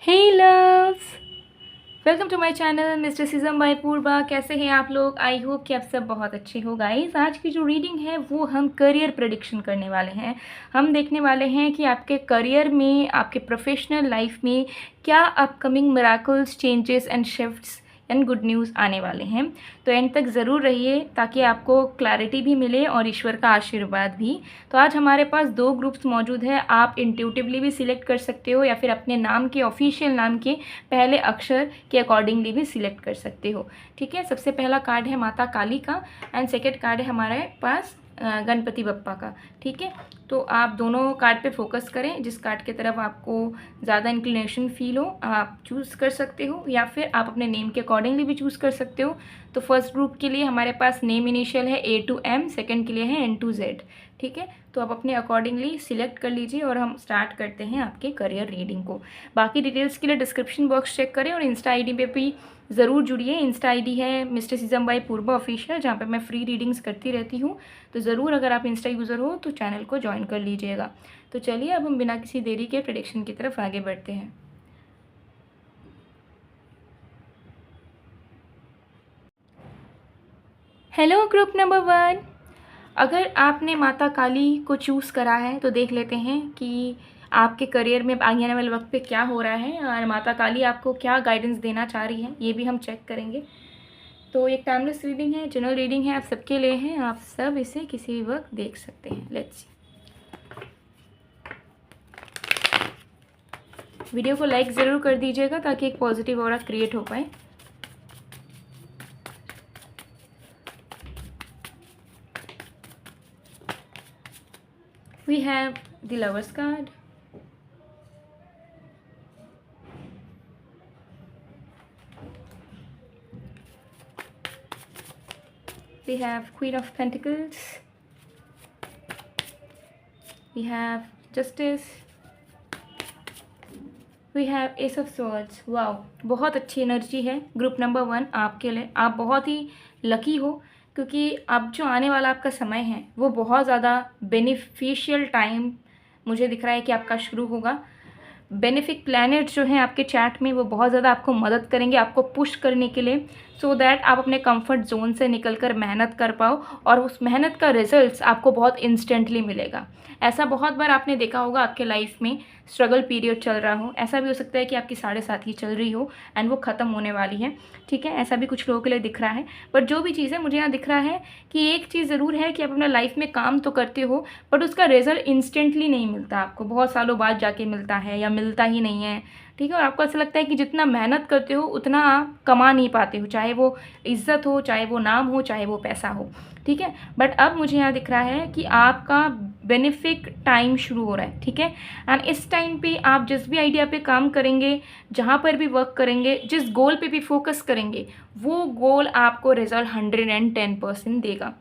Hey loves, welcome to my channel mysticism by Purva. कैसे हैं आप लोग? आई होप कि आप सब बहुत अच्छे हो गाइस। आज की जो रीडिंग है वो हम करियर प्रेडिक्शन करने वाले हैं। हम देखने वाले हैं कि आपके करियर में, आपके प्रोफेशनल लाइफ में क्या upcoming miracles, changes and shifts and good news आने वाले हैं। तो एंड तक ज़रूर रहिए ताकि आपको क्लैरिटी भी मिले और ईश्वर का आशीर्वाद भी। तो आज हमारे पास 2 ग्रुप्स मौजूद हैं। आप इंट्यूटिवली भी सिलेक्ट कर सकते हो या फिर अपने नाम के, ऑफिशियल नाम के पहले अक्षर के अकॉर्डिंगली भी सिलेक्ट कर सकते हो। ठीक है, सबसे पहला कार्ड है माता काली का एंड सेकेंड कार्ड है हमारे पास गणपति बप्पा का। ठीक है, तो आप दोनों कार्ड पे फोकस करें। जिस कार्ड की तरफ आपको ज़्यादा इंक्लिनेशन फील हो आप चूज़ कर सकते हो, या फिर आप अपने नेम के अकॉर्डिंगली भी चूज़ कर सकते हो। तो फर्स्ट ग्रुप के लिए हमारे पास नेम इनिशियल है A to M, सेकेंड के लिए है N to Z। ठीक है, तो आप अपने अकॉर्डिंगली सिलेक्ट कर लीजिए और हम स्टार्ट करते हैं आपके करियर रीडिंग को। बाकी डिटेल्स के लिए डिस्क्रिप्शन बॉक्स चेक करें और इंस्टा आईडी पे भी ज़रूर जुड़िए। इंस्टा आईडी है मिस्टिसिज्म बाय पूर्वा ऑफिशियल, जहाँ पे मैं फ्री रीडिंग्स करती रहती हूँ। तो ज़रूर अगर आप इंस्टा यूज़र हो तो चैनल को ज्वाइन कर लीजिएगा। तो चलिए अब हम बिना किसी देरी के प्रेडिक्शन की तरफ आगे बढ़ते हैं। हेलो ग्रुप नंबर 1, अगर आपने माता काली को चूज़ करा है तो देख लेते हैं कि आपके करियर में आने वाले वक्त पे क्या हो रहा है और माता काली आपको क्या गाइडेंस देना चाह रही है, ये भी हम चेक करेंगे। तो एक टाइमलेस रीडिंग है, जनरल रीडिंग है, आप सबके लिए हैं। आप सब इसे किसी भी वक्त देख सकते हैं। Let's see. वीडियो को लाइक ज़रूर कर दीजिएगा ताकि एक पॉजिटिव ऑरा क्रिएट हो पाए। We have the Lovers card, we have Queen of Pentacles, we have Justice, we have Ace of Swords। Wow, बहुत अच्छी एनर्जी है ग्रुप नंबर 1 आपके लिए। आप बहुत ही लकी हो क्योंकि अब जो आने वाला आपका समय है वो बहुत ज़्यादा बेनिफिशियल टाइम मुझे दिख रहा है कि आपका शुरू होगा। बेनिफिक प्लैनेट जो हैं आपके चैट में वो बहुत ज़्यादा आपको मदद करेंगे, आपको पुश करने के लिए, सो दैट आप अपने कंफर्ट जोन से निकलकर मेहनत कर पाओ और उस मेहनत का रिजल्ट्स आपको बहुत इंस्टेंटली मिलेगा। ऐसा बहुत बार आपने देखा होगा आपके लाइफ में स्ट्रगल पीरियड चल रहा हो। ऐसा भी हो सकता है कि आपकी 7.5 चल रही हो एंड वो ख़त्म होने वाली है। ठीक है, ऐसा भी कुछ लोगों के लिए दिख रहा है। बट जो भी चीज़ है, मुझे यहाँ दिख रहा है कि एक चीज़ ज़रूर है कि आप अपना लाइफ में काम तो करते हो बट उसका रिजल्ट इंस्टेंटली नहीं मिलता आपको, बहुत सालों बाद जाके मिलता है या मिलता ही नहीं है। ठीक है, और आपको ऐसा लगता है कि जितना मेहनत करते हो उतना आप कमा नहीं पाते हो, चाहे वो इज्जत हो, चाहे वो नाम हो, चाहे वो पैसा हो। ठीक है, बट अब मुझे यहाँ दिख रहा है कि आपका बेनिफिक टाइम शुरू हो रहा है। ठीक है, एंड इस टाइम पे आप जिस भी आइडिया पे काम करेंगे, जहाँ पर भी वर्क करेंगे, जिस गोल पे भी फोकस करेंगे, वो गोल आपको रिजल्ट 110% देगा।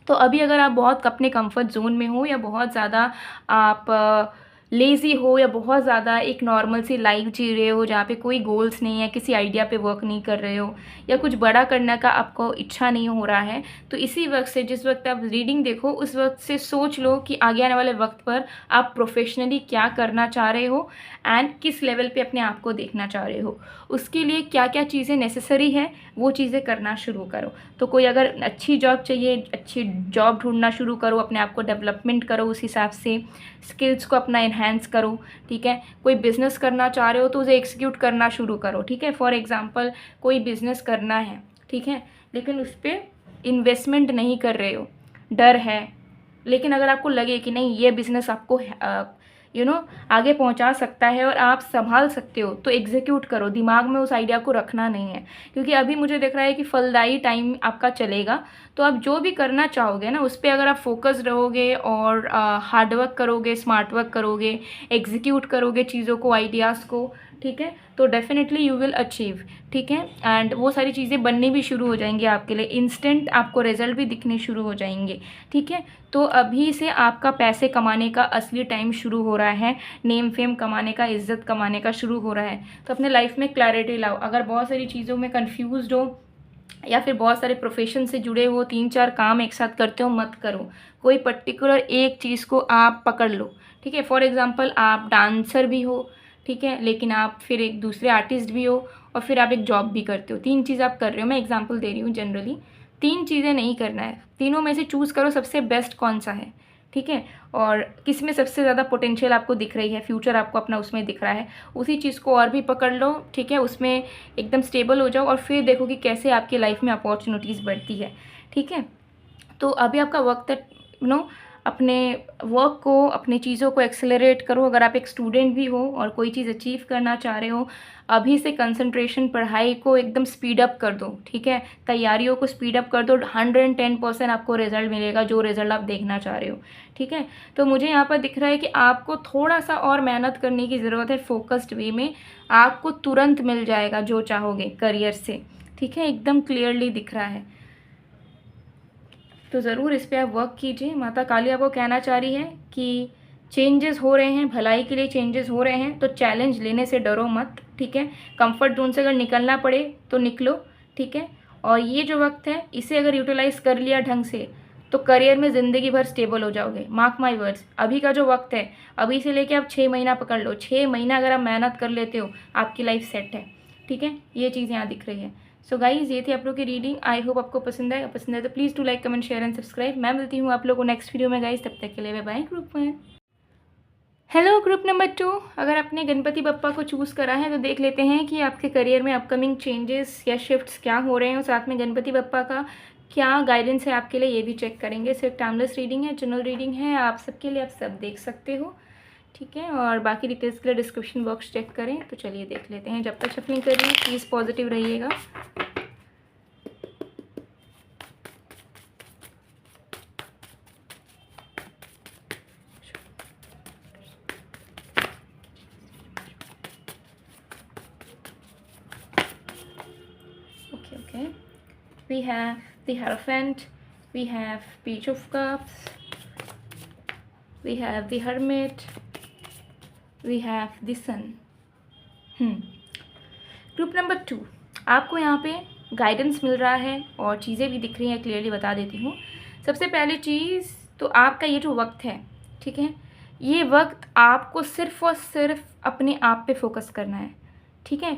तो अभी अगर आप बहुत अपने कंफर्ट जोन में हो या बहुत ज़्यादा आप लेज़ी हो या बहुत ज़्यादा एक नॉर्मल सी लाइफ जी रहे हो जहाँ पे कोई गोल्स नहीं है, किसी आइडिया पे वर्क नहीं कर रहे हो या कुछ बड़ा करने का आपको इच्छा नहीं हो रहा है, तो इसी वक्त से, जिस वक्त आप रीडिंग देखो उस वक्त से सोच लो कि आगे आने वाले वक्त पर आप प्रोफेशनली क्या करना चाह रहे हो एंड किस लेवल पे अपने आप को देखना चाह रहे हो। उसके लिए क्या क्या चीज़ें नेसेसरी है वो चीज़ें करना शुरू करो। तो कोई अगर अच्छी जॉब चाहिए, अच्छी जॉब ढूंढना शुरू करो, अपने आप को डेवलपमेंट करो, उस हिसाब से स्किल्स को अपना एनहांस करो। ठीक है, कोई बिज़नेस करना चाह रहे हो तो उसे एग्जीक्यूट करना शुरू करो। ठीक है, फॉर एग्जांपल कोई बिज़नेस करना है, ठीक है, लेकिन उस पर इन्वेस्टमेंट नहीं कर रहे हो, डर है, लेकिन अगर आपको लगे कि नहीं ये बिज़नेस आपको आगे पहुंचा सकता है और आप संभाल सकते हो, तो एग्जीक्यूट करो। दिमाग में उस आइडिया को रखना नहीं है, क्योंकि अभी मुझे दिख रहा है कि फलदायी टाइम आपका चलेगा। तो आप जो भी करना चाहोगे ना, उस पर अगर आप फोकस रहोगे और हार्डवर्क करोगे, स्मार्ट वर्क करोगे, एग्जीक्यूट करोगे चीज़ों को, आइडियाज़ को, ठीक है, तो डेफिनेटली यू विल अचीव। ठीक है, एंड वो सारी चीज़ें बननी भी शुरू हो जाएंगी आपके लिए, इंस्टेंट आपको रिजल्ट भी दिखने शुरू हो जाएंगे। ठीक है, तो अभी से आपका पैसे कमाने का असली टाइम शुरू हो रहा है, नेम फेम कमाने का, इज्जत कमाने का शुरू हो रहा है। तो अपने लाइफ में क्लैरिटी लाओ। अगर बहुत सारी चीज़ों में कन्फ्यूज़्ड हो या फिर बहुत सारे प्रोफेशन से जुड़े हो, 3-4 काम एक साथ करते हो, मत करो। कोई पर्टिकुलर एक चीज़ को आप पकड़ लो। ठीक है, फॉर एग्जांपल आप डांसर भी हो, ठीक है, लेकिन आप फिर एक दूसरे आर्टिस्ट भी हो और फिर आप एक जॉब भी करते हो, 3 चीज़ आप कर रहे हो। मैं एग्जांपल दे रही हूँ जनरली, 3 चीज़ें नहीं करना है, तीनों में से चूज़ करो सबसे बेस्ट कौन सा है, ठीक है, और किस में सबसे ज़्यादा पोटेंशियल आपको दिख रही है, फ्यूचर आपको अपना उसमें दिख रहा है, उसी चीज़ को और भी पकड़ लो, ठीक है, उसमें एकदम स्टेबल हो जाओ और फिर देखो कि कैसे आपकी लाइफ में अपॉर्चुनिटीज़ बढ़ती है, ठीक है। तो अभी आपका वक्त है, अपने वर्क को, अपनी चीज़ों को एक्सेलरेट करो। अगर आप एक स्टूडेंट भी हो और कोई चीज़ अचीव करना चाह रहे हो, अभी से कंसंट्रेशन पढ़ाई को एकदम स्पीड अप कर दो, ठीक है, तैयारियों को स्पीड अप कर दो। 110% आपको रिजल्ट मिलेगा, जो रिजल्ट आप देखना चाह रहे हो, ठीक है। तो मुझे यहाँ पर दिख रहा है कि आपको थोड़ा सा और मेहनत करने की ज़रूरत है, फोकस्ड वे में। आपको तुरंत मिल जाएगा जो चाहोगे करियर से, ठीक है, एकदम क्लियरली दिख रहा है। तो ज़रूर इस पर आप वर्क कीजिए। माता काली आपको कहना चाह रही है कि चेंजेस हो रहे हैं, भलाई के लिए चेंजेस हो रहे हैं, तो चैलेंज लेने से डरो मत, ठीक है। कंफर्ट जोन से अगर निकलना पड़े तो निकलो, ठीक है। और ये जो वक्त है, इसे अगर यूटिलाइज़ कर लिया ढंग से, तो करियर में ज़िंदगी भर स्टेबल हो जाओगे। मार्क माई वर्ड्स, अभी का जो वक्त है, अभी से लेके आप 6 महीना पकड़ लो, 6 महीना अगर आप मेहनत कर लेते हो, आपकी लाइफ सेट है, ठीक है। ये चीज़ यहाँ दिख रही है। सो गाइज, ये थी आप लोग की रीडिंग। आई होप आपको पसंद है तो please to like, comment, share and subscribe. मैं मिलती हूँ आप लोग को नेक्स्ट वीडियो में गाइज, तब तक के लिए बाय बाय। ग्रुप में हेलो ग्रुप नंबर 2, अगर आपने गणपति बप्पा को चूज़ करा है तो देख लेते हैं कि आपके करियर में अपकमिंग चेंजेस या शिफ्ट्स क्या हो रहे हैं, और साथ में गणपति बप्पा का क्या गाइडेंस है आपके लिए, ये भी चेक करेंगे। सिर्फ टाइमलेस रीडिंग है, जनरल रीडिंग है आप सबके लिए, आप सब देख सकते हो, ठीक है। और बाकी डिटेल्स के लिए डिस्क्रिप्शन बॉक्स चेक करें। तो चलिए देख लेते हैं। जब तक शफलिंग करिए प्लीज़ पॉजिटिव रहिएगा। Okay, we have the Hierophant, we have Page of Cups, we have the Hermit, we have the Sun. Group number 2, आपको यहाँ पे गाइडेंस मिल रहा है और चीज़ें भी दिख रही हैं, क्लियरली बता देती हूँ। सबसे पहली चीज़ तो आपका ये जो वक्त है, ठीक है, ये वक्त आपको सिर्फ़ और सिर्फ अपने आप पे फोकस करना है, ठीक है।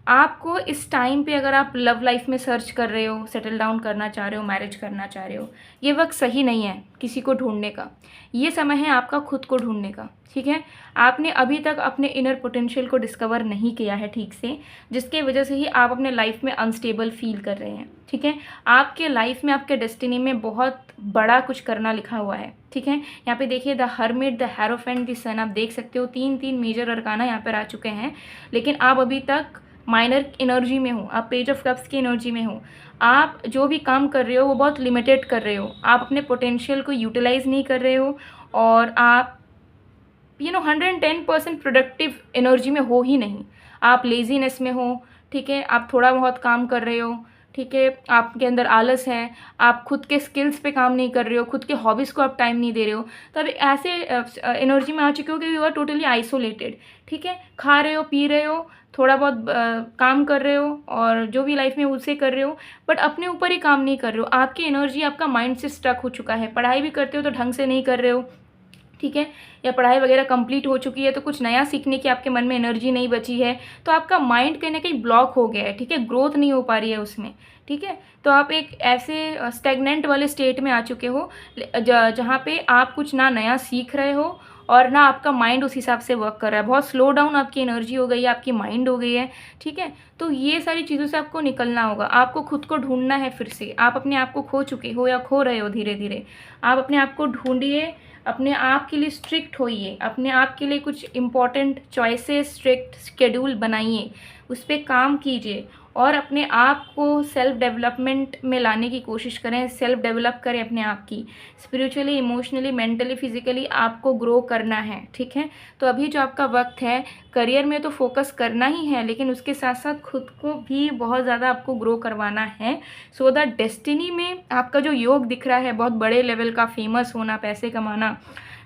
आपको इस टाइम पे, अगर आप लव लाइफ में सर्च कर रहे हो, सेटल डाउन करना चाह रहे हो, मैरिज करना चाह रहे हो, ये वक्त सही नहीं है किसी को ढूंढने का। ये समय है आपका खुद को ढूंढने का, ठीक है। आपने अभी तक अपने इनर पोटेंशियल को डिस्कवर नहीं किया है ठीक से, जिसके वजह से ही आप अपने लाइफ में अनस्टेबल फील कर रहे हैं, ठीक है। आपके लाइफ में, आपके डेस्टिनी में बहुत बड़ा कुछ करना लिखा हुआ है, ठीक है। यहाँ पे देखिए, the hermit, the hierophant, the sun, आप देख सकते हो 3 मेजर अरकाना यहाँ पर आ चुके हैं, लेकिन आप अभी तक माइनर एनर्जी में हो, आप पेज ऑफ कप्स की एनर्जी में हो। आप जो भी काम कर रहे हो वो बहुत लिमिटेड कर रहे हो, आप अपने पोटेंशियल को यूटिलाइज नहीं कर रहे हो, और आप 110% प्रोडक्टिव एनर्जी में हो ही नहीं। आप लेजीनेस में हो, ठीक है, आप थोड़ा बहुत काम कर रहे हो, ठीक है, आपके अंदर आलस है, आप खुद के स्किल्स पे काम नहीं कर रहे हो, खुद के हॉबीज़ को आप टाइम नहीं दे रहे हो, तो अब ऐसे एनर्जी में आ चुके हो कि यू आर टोटली आइसोलेटेड, ठीक है। खा रहे हो, पी रहे हो, थोड़ा बहुत काम कर रहे हो, और जो भी लाइफ में उसे कर रहे हो, बट अपने ऊपर ही काम नहीं कर रहे हो। आपकी एनर्जी, आपका माइंड से स्टक हो चुका है। पढ़ाई भी करते हो तो ढंग से नहीं कर रहे हो, ठीक है, या पढ़ाई वगैरह कंप्लीट हो चुकी है तो कुछ नया सीखने की आपके मन में एनर्जी नहीं बची है, तो आपका माइंड कहीं ना कहीं ब्लॉक हो गया है, ठीक है, ग्रोथ नहीं हो पा रही है उसमें, ठीक है। तो आप एक ऐसे स्टेगनेंट वाले स्टेट में आ चुके हो जहाँ पे आप कुछ ना नया सीख रहे हो और ना आपका माइंड उस हिसाब से वर्क कर रहा है। बहुत स्लो डाउन आपकी एनर्जी हो गई है, आपकी माइंड हो गई है, ठीक है। तो ये सारी चीज़ों से आपको निकलना होगा, आपको खुद को ढूंढना है फिर से। आप अपने आप को खो चुके हो या खो रहे हो धीरे धीरे, आप अपने आप को ढूंढिए, अपने आप के लिए स्ट्रिक्ट होइए, अपने आप के लिए कुछ इम्पॉर्टेंट चॉइसेस, स्ट्रिक्ट शेड्यूल बनाइए, उस पर काम कीजिए और अपने आप को सेल्फ डेवलपमेंट में लाने की कोशिश करें। सेल्फ डेवलप करें अपने आप की, स्पिरिचुअली, इमोशनली, मेंटली, फिजिकली आपको ग्रो करना है, ठीक है। तो अभी जो आपका वक्त है, करियर में तो फोकस करना ही है, लेकिन उसके साथ साथ खुद को भी बहुत ज़्यादा आपको ग्रो करवाना है। सो द डेस्टिनी में आपका जो योग दिख रहा है, बहुत बड़े लेवल का, फेमस होना, पैसे कमाना,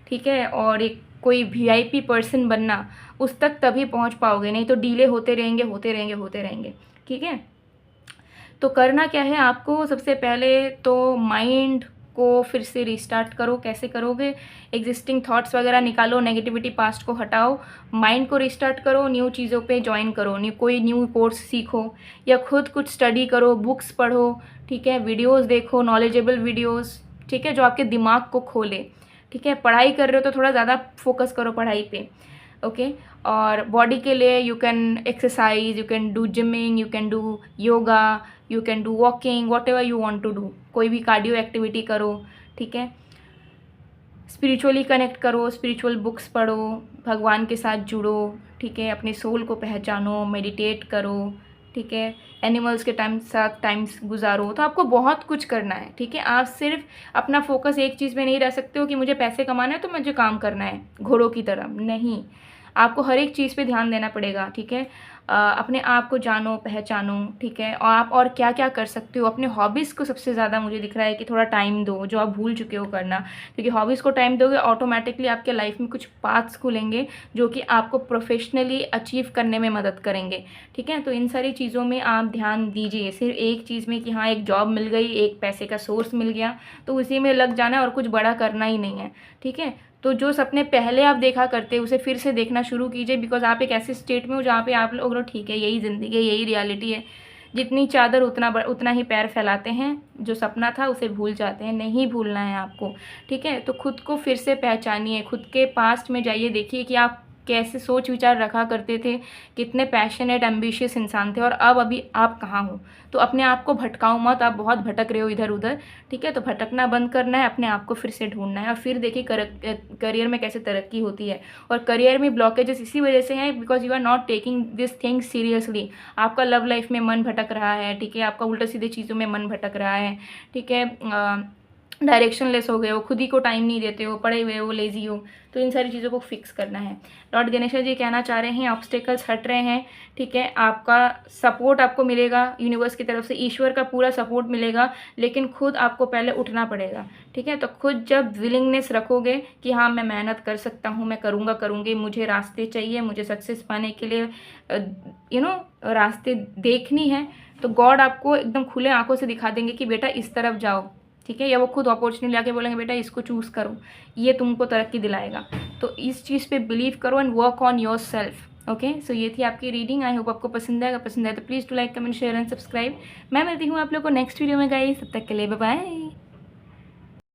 ठीक है, और एक कोई VIP पर्सन बनना, उस तक तभी पहुंच पाओगे, नहीं तो डीले होते रहेंगे, होते रहेंगे, होते रहेंगे, ठीक है। तो करना क्या है आपको, सबसे पहले तो माइंड को फिर से रिस्टार्ट करो। कैसे करोगे? एग्जिस्टिंग थॉट्स वगैरह निकालो, नेगेटिविटी पास्ट को हटाओ, माइंड को रिस्टार्ट करो, न्यू चीज़ों पे ज्वाइन करो, कोई न्यू कोर्स सीखो या खुद कुछ स्टडी करो, बुक्स पढ़ो, ठीक है, वीडियोस देखो, नॉलेजेबल वीडियोस, ठीक है, जो आपके दिमाग को खोले, ठीक है। पढ़ाई कर रहे हो तो थोड़ा ज़्यादा फोकस करो पढ़ाई पे, ओके। और बॉडी के लिए you can exercise, you can do gymming, you can do yoga, you can do walking, whatever you want to do, कोई भी कार्डियो एक्टिविटी करो, ठीक है। स्पिरिचुअली कनेक्ट करो, स्पिरिचुअल बुक्स पढ़ो, भगवान के साथ जुड़ो, ठीक है, अपने सोल को पहचानो, मेडिटेट करो, ठीक है, एनिमल्स के साथ टाइम्स गुजारो। तो आपको बहुत कुछ करना है, ठीक है। आप सिर्फ अपना फोकस एक चीज़ में नहीं रह सकते हो कि मुझे पैसे कमाना है तो मुझे काम करना है घोड़ों की तरह, नहीं। आपको हर एक चीज़ पे ध्यान देना पड़ेगा, ठीक है। अपने आप को जानो, पहचानो, ठीक है। और आप और क्या क्या कर सकते हो, अपने हॉबीज़ को सबसे ज़्यादा मुझे दिख रहा है कि थोड़ा टाइम दो, जो आप भूल चुके हो करना, क्योंकि हॉबीज़ को टाइम दोगे ऑटोमेटिकली आपके लाइफ में कुछ पाथ्स खुलेंगे जो कि आपको प्रोफेशनली अचीव करने में मदद करेंगे, ठीक है। तो इन सारी चीज़ों में आप ध्यान दीजिए, सिर्फ एक चीज़ में कि हाँ एक जॉब मिल गई, एक पैसे का सोर्स मिल गया तो उसी में लग जाना है और कुछ बड़ा करना ही नहीं है, ठीक है। तो जो सपने पहले आप देखा करते उसे फिर से देखना शुरू कीजिए, बिकॉज आप एक ऐसे स्टेट में हो जहाँ पे आप लोग ठीक है यही ज़िंदगी है, यही रियलिटी है, जितनी चादर उतना ही पैर फैलाते हैं, जो सपना था उसे भूल जाते हैं, नहीं भूलना है आपको, ठीक है। तो खुद को फिर से पहचानिए, खुद के पास्ट में जाइए, देखिए कि आप कैसे सोच विचार रखा करते थे, कितने पैशनेट एम्बिशियस इंसान थे और अब अभी आप कहाँ हो। तो अपने आप को भटकाओ मत, आप बहुत भटक रहे हो इधर उधर, ठीक है। तो भटकना बंद करना है, अपने आप को फिर से ढूंढना है और फिर देखिए करियर में कैसे तरक्की होती है। और करियर में ब्लॉकेजेस इसी वजह से हैं because you are not taking this thing seriously. आपका लव लाइफ में मन भटक रहा है, ठीक है, आपका उल्टा सीधे चीज़ों में मन भटक रहा है, ठीक है, डायरेक्शन लेस हो गए हो, खुद ही को टाइम नहीं देते हो, पड़े हुए हो, लेजी हो। तो इन सारी चीज़ों को फिक्स करना है। लॉर्ड गणेशा जी कहना चाह रहे हैं ऑब्स्टेकल्स हट रहे हैं, ठीक है, आपका सपोर्ट आपको मिलेगा यूनिवर्स की तरफ से, ईश्वर का पूरा सपोर्ट मिलेगा, लेकिन खुद आपको पहले उठना पड़ेगा, ठीक है। तो खुद जब विलिंगनेस रखोगे कि हाँ मैं मेहनत कर सकता हूँ, मैं करूँगा करूँगी, मुझे रास्ते चाहिए, मुझे सक्सेस पाने के लिए रास्ते देखनी है, तो गॉड आपको एकदम खुले आंखों से दिखा देंगे कि बेटा इस तरफ जाओ, ठीक है। या वो खुद अपॉर्चुनिटी लाके बोलेंगे बेटा इसको चूज़ करो, ये तुमको तरक्की दिलाएगा। तो इस चीज़ पे बिलीव करो and work on yourself, okay. So ये थी आपकी रीडिंग, आई होप आपको पसंद आएगा। पसंद आए तो please to like, comment, share and subscribe. मैं मिलती हूँ आप लोग को नेक्स्ट वीडियो में गाइस, तब तक के लिए बाय बाय।